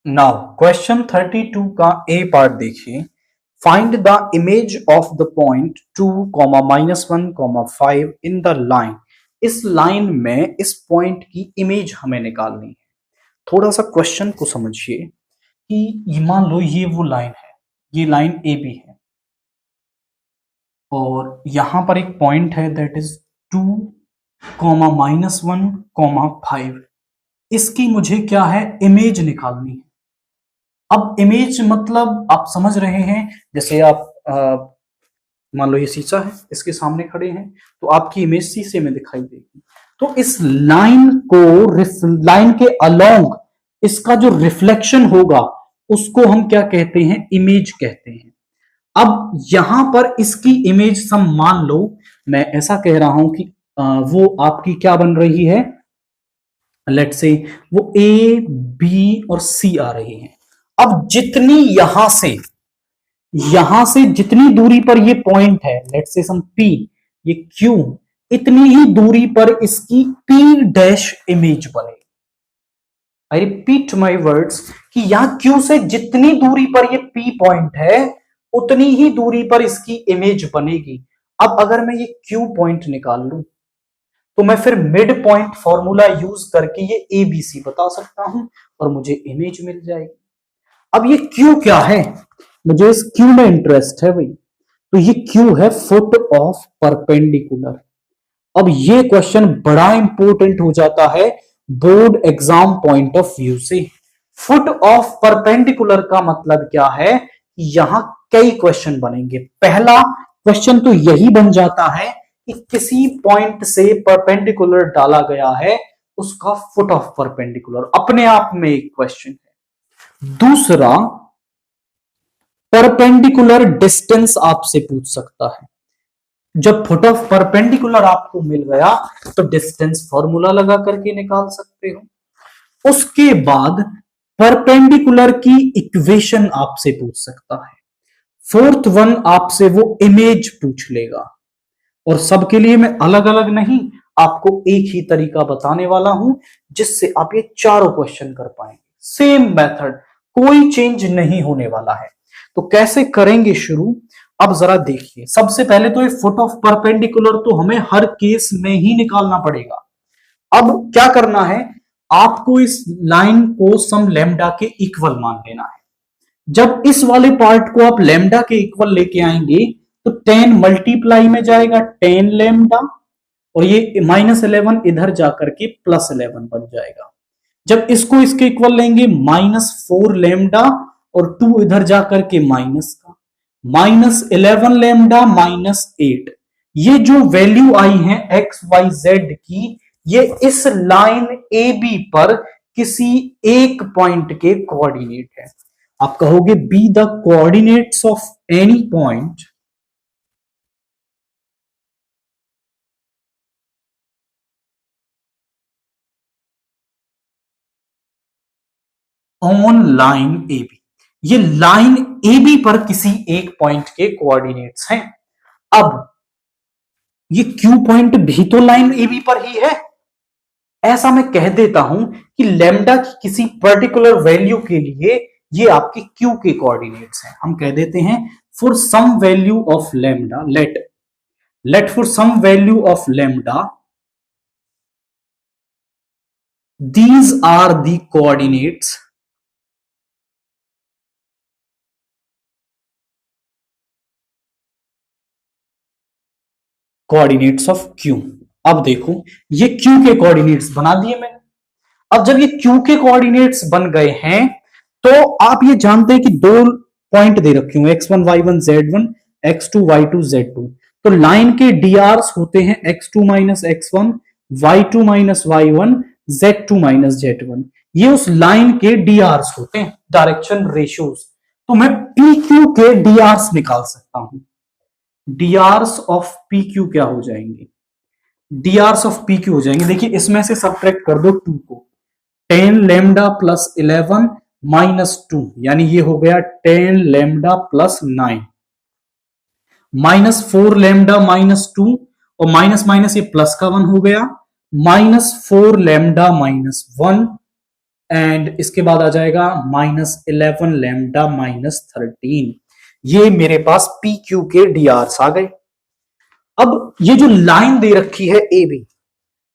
Now question 32 का ए part देखिए। Find the image of the point 2, -1, 5 in the line. इस line में इस पॉइंट की इमेज हमें निकालनी है। थोड़ा सा क्वेश्चन को समझिए कि मान लो ये वो लाइन है, ये लाइन ए बी है और यहां पर एक पॉइंट है दैट इज 2, -1, 5। इसकी मुझे क्या है, इमेज निकालनी है। अब इमेज मतलब आप समझ रहे हैं, जैसे आप मान लो ये शीशा है, इसके सामने खड़े हैं तो आपकी इमेज शीशे में दिखाई देगी। तो इस लाइन को, लाइन के अलोंग इसका जो रिफ्लेक्शन होगा उसको हम क्या कहते हैं, इमेज कहते हैं। अब यहां पर इसकी इमेज सम मान लो, मैं ऐसा कह रहा हूं कि वो आपकी क्या बन रही है, लेट से वो ए बी और सी आ रही है। अब जितनी यहां से जितनी दूरी पर ये पॉइंट है, लेट से सम पी, ये क्यू, इतनी ही दूरी पर इसकी पी डैश इमेज बनेगी। आई रिपीट माई वर्ड्स कि यहां क्यू से जितनी दूरी पर ये पी पॉइंट है उतनी ही दूरी पर इसकी इमेज बनेगी। अब अगर मैं ये क्यू पॉइंट निकाल लूं तो मैं फिर मिड पॉइंट फॉर्मूला यूज करके ये ए बी सी बता सकता हूं और मुझे इमेज मिल जाएगी। अब ये क्यू क्या है, मुझे इस क्यू में इंटरेस्ट है भाई। तो ये क्यू है फुट ऑफ परपेंडिकुलर। अब ये क्वेश्चन बड़ा इंपॉर्टेंट हो जाता है board exam point of view से। फुट ऑफ परपेंडिकुलर का मतलब क्या है, यहां कई क्वेश्चन बनेंगे। पहला क्वेश्चन तो यही बन जाता है कि किसी पॉइंट से परपेंडिकुलर डाला गया है, उसका फुट ऑफ परपेंडिकुलर अपने आप में एक क्वेश्चन है। दूसरा, परपेंडिकुलर डिस्टेंस आपसे पूछ सकता है। जब फुट ऑफ परपेंडिकुलर आपको मिल गया तो डिस्टेंस फॉर्मूला लगा करके निकाल सकते हो। उसके बाद परपेंडिकुलर की इक्वेशन आपसे पूछ सकता है। फोर्थ वन आपसे वो इमेज पूछ लेगा। और सबके लिए मैं अलग अलग नहीं, आपको एक ही तरीका बताने वाला हूं जिससे आप ये चारों क्वेश्चन कर पाएंगे। सेम मेथड, कोई चेंज नहीं होने वाला है। तो कैसे करेंगे शुरू, अब जरा देखिए। सबसे पहले तो ये फुट ऑफ परपेंडिकुलर तो हमें हर केस में ही निकालना पड़ेगा। अब क्या करना है, आपको इस लाइन को सम लैम्डा के इक्वल मान लेना है। जब इस वाले पार्ट को आप लैम्डा के इक्वल लेके आएंगे तो 10 मल्टीप्लाई में जाएगा 10 लैम्डा और ये -11 इधर जाकर के +11 बन जाएगा। जब इसको इसके इक्वल लेंगे -4 लैम्डा और 2 इधर जाकर के माइनस का, -11 लैम्डा -8। ये जो वैल्यू आई है एक्स वाई जेड की, ये इस लाइन ए बी पर किसी एक पॉइंट के कोऑर्डिनेट है। आप कहोगे be the coordinates of any point on line A B. ये लाइन ए बी पर किसी एक पॉइंट के कोऑर्डिनेट्स हैं। अब ये क्यू पॉइंट भी तो लाइन ए बी पर ही है। ऐसा मैं कह देता हूं कि लैम्डा की किसी पर्टिकुलर वैल्यू के लिए ये आपके क्यू के कोऑर्डिनेट्स हैं। हम कह देते हैं for some value of lambda, let for some value of lambda these are the coordinates of Q. अब देखो ये क्यू के कोऑर्डिनेट्स बना दिए मैंने। अब जब ये क्यू के कोऑर्डिनेट्स बन गए हैं तो आप ये जानते हैं कि दो पॉइंट दे रखे हूं, x1 y1 z1, x2 y2 z2। तो लाइन के drs होते हैं x2 minus x1, y2 minus y1, z2 minus z1। ये उस लाइन के drs होते हैं, डायरेक्शन रेशियोज। तो मैं pq के drs निकाल सकता हूं। drs ऑफ pq क्या हो जाएंगे, drs ऑफ pq हो जाएंगे, देखिए इसमें से सब्ट्रैक्ट कर दो 2 को, 10 लैम्डा प्लस 11 -2, यानी ये हो गया 10 लैम्डा प्लस 9, -4 लैम्डा -2 और माइनस माइनस ये प्लस का 1 हो गया, -4 लैम्डा -1 एंड इसके बाद आ जाएगा -11 लैम्डा -13। ये मेरे पास पी क्यू के डीआरस आ गए। अब ये जो लाइन दे रखी है A B,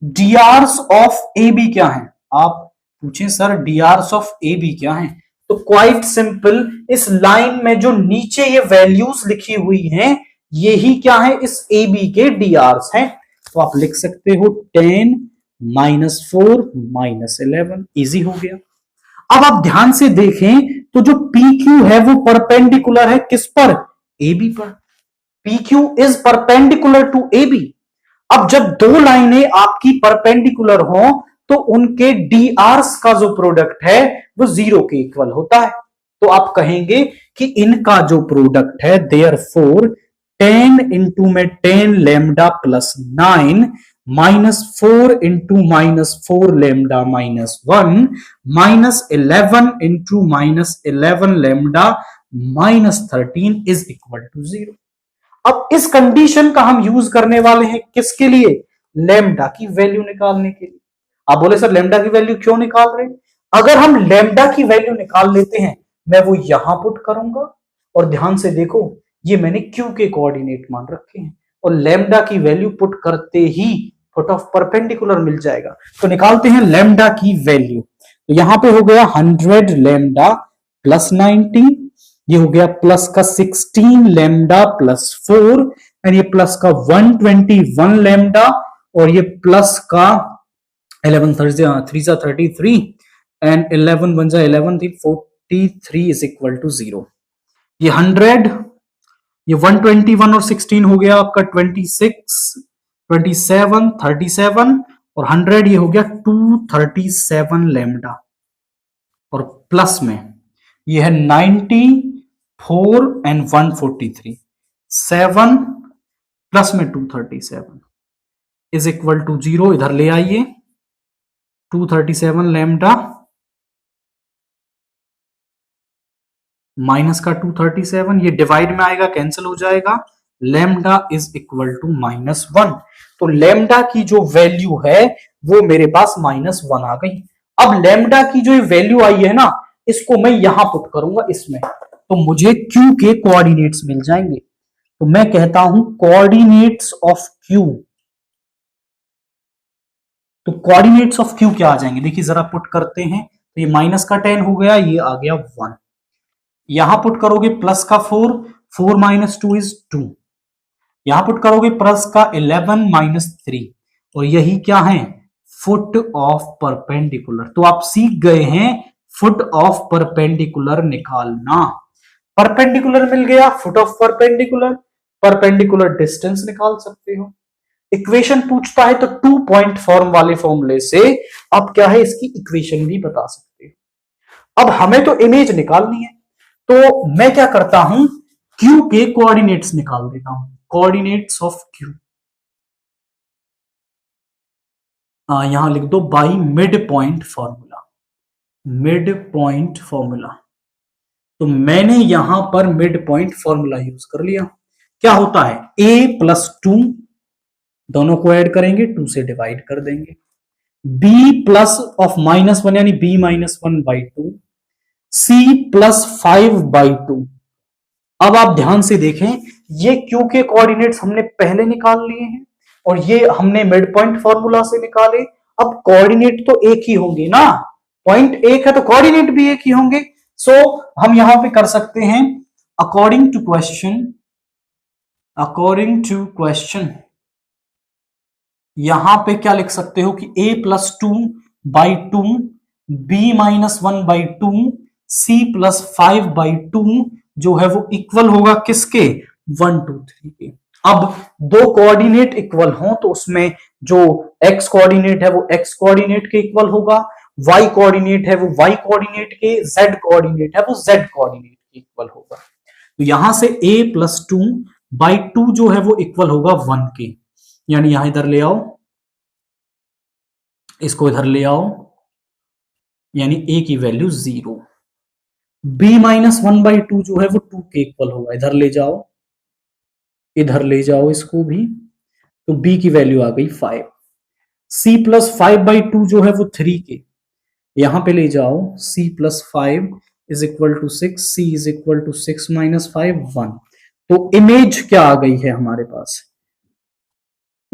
DRs of A B क्या है? आप पूछें sir DRs of A B क्या है, तो क्वाइट सिंपल, इस लाइन में जो नीचे ये वैल्यूज लिखी हुई हैं यही क्या है, इस ए बी के डीआरस हैं। तो आप लिख सकते हो 10 -4 -11, इजी हो गया। अब आप ध्यान से देखें तो जो पी क्यू है वो परपेंडिकुलर है किस पर? ए बी पर। P Q is perpendicular to A B. अब जब दो लाइनें आपकी परपेंडिकुलर हो तो उनके डी आर्स का जो प्रोडक्ट है वो 0 के इक्वल होता है। तो आप कहेंगे कि इनका जो प्रोडक्ट है देयर फोर 10 इंटू में 10 lambda plus 9 -4 into -4 lambda -1 -11 into -11 lambda -13 is equal to 0। अब इस कंडीशन का हम यूज करने वाले हैं किसके लिए? लेमडा की वैल्यू निकालने के लिए। आप बोले सर लेमडा की वैल्यू क्यों निकाल रहे हैं? अगर हम लेमडा की वैल्यू निकाल लेते हैं, मैं वो यहां पुट करूंगा और ध्यान से देखो ये मैंने क्यू के कोऑर्डिनेट मान रखे हैं और लेमडा की वैल्यू पुट करते ही फुट ऑफ परपेंडिकुलर मिल जाएगा। तो निकालते हैं लेमडा की वैल्यू। तो यहां पे हो गया 100 लेमडा प्लस 90, ये हो गया प्लस का 16 लेमडा प्लस 4 एंड ये प्लस का 121 लेमडा और ये प्लस का 11 3 33 एंड 11 बन जाए 11 43 इज इक्वल टू 0। ये 100, ये 121 और 16 हो गया आपका 26 27 37 और 100 ये हो गया 237 लेमडा और प्लस में ये है 94 एंड 143 7 प्लस में 237 इज इक्वल टू 0। इधर ले आइए 237 लेमडा माइनस का 237, ये डिवाइड में आएगा कैंसिल हो जाएगा, लेमडा इज इक्वल टू -1। तो लेमडा की जो वैल्यू है वो मेरे पास -1 आ गई। अब लेमडा की जो वैल्यू आई है ना इसको मैं यहां पुट करूंगा इसमें, तो मुझे क्यू के कोऑर्डिनेट्स मिल जाएंगे। तो मैं कहता हूं कोऑर्डिनेट्स ऑफ क्यू, तो कोऑर्डिनेट्स ऑफ क्यू क्या आ जाएंगे? देखिए जरा पुट करते हैं, तो ये माइनस का 10 हो गया, ये आ गया 1। यहां पुट करोगे प्लस का 4 4 - 2 इज 2, यहां पुट करोगे प्लस का 11 - 3 और यही क्या है? Foot of perpendicular. तो आप सीख गए हैं फुट ऑफ परपेंडिकुलर निकालना। परपेंडिकुलर मिल गया, foot of perpendicular, perpendicular distance निकाल सकते हो। इक्वेशन पूछता है तो 2 पॉइंट फॉर्म वाले फॉर्मूले से आप क्या है इसकी इक्वेशन भी बता सकते हो। अब हमें तो इमेज निकालनी है, तो मैं क्या करता हूं क्यू के कोऑर्डिनेट्स निकाल देता हूं। कोऑर्डिनेट्स ऑफ क्यू यहां लिख दो by mid point formula, mid point formula. तो मैंने यहां पर मिड पॉइंट फॉर्मूला यूज कर लिया। क्या होता है? a प्लस 2, दोनों को ऐड करेंगे 2 से डिवाइड कर देंगे, b प्लस ऑफ -1 यानी b -1/2, c प्लस 5/2। अब आप ध्यान से देखें ये क्यू के कोऑर्डिनेट्स हमने पहले निकाल लिए हैं और ये हमने मिड पॉइंट फॉर्मूला से निकाले। अब कोऑर्डिनेट तो एक ही होंगे ना, पॉइंट एक है तो कोऑर्डिनेट भी एक ही होंगे। सो हम यहां पे कर सकते हैं अकॉर्डिंग टू क्वेश्चन, यहां पे क्या लिख सकते हो कि a plus 2/2, b -1/2, c plus 5/2 जो है वो इक्वल होगा किसके? 1 2 3 के। अब दो कोऑर्डिनेट इक्वल हो तो उसमें जो x कोऑर्डिनेट है वो x कोऑर्डिनेट के इक्वल होगा, y कोऑर्डिनेट है वो y कोऑर्डिनेट के, z कोऑर्डिनेट है वो z कोऑर्डिनेट के इक्वल होगा। तो यहां से a प्लस 2/2 जो है वो इक्वल होगा 1 के, यानी यहां इधर ले आओ, इसको इधर ले आओ, यानी a की वैल्यू 0। b -1/2 जो है वो 2 के इक्वल होगा, इधर ले जाओ, इधर ले जाओ इसको भी, तो b की वैल्यू आ गई 5। c प्लस 5/2 जो है वो 3 के, यहां पे ले जाओ c+5 is equal to 6, c is equal to 6 minus 5 1। तो इमेज क्या आ गई है हमारे पास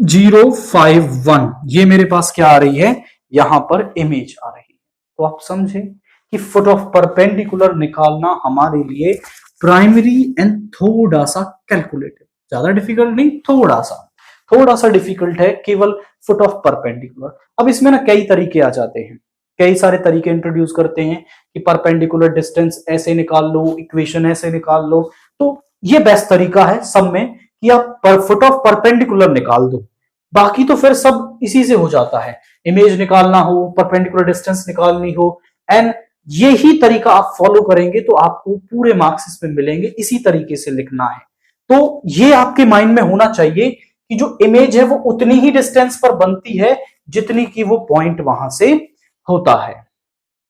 051। ये मेरे पास क्या आ रही है, यहां पर इमेज आ रही है। तो आप समझे कि फुट ऑफ परपेंडिकुलर निकालना हमारे लिए प्राइमरी एंड थोड़ा सा कैलकुलेटिव, ज्यादा डिफिकल्ट नहीं, थोड़ा सा डिफिकल्ट है केवल फुट ऑफ परपेंडिकुलर। अब इसमें ना कई तरीके आ जाते हैं, कई सारे तरीके इंट्रोड्यूस करते हैं कि परपेंडिकुलर डिस्टेंस ऐसे निकाल लो, इक्वेशन ऐसे निकाल लो। तो ये बेस्ट तरीका है सब में कि आप फुट ऑफ परपेंडिकुलर निकाल दो, बाकी तो फिर सब इसी से हो जाता है। इमेज निकालना हो, परपेंडिकुलर डिस्टेंस निकालनी हो, एंड यही तरीका आप फॉलो करेंगे तो आपको पूरे मार्क्स इसमें मिलेंगे। इसी तरीके से लिखना है। तो ये आपके माइंड में होना चाहिए कि जो इमेज है वो उतनी ही डिस्टेंस पर बनती है जितनी की वो पॉइंट वहां से होता है।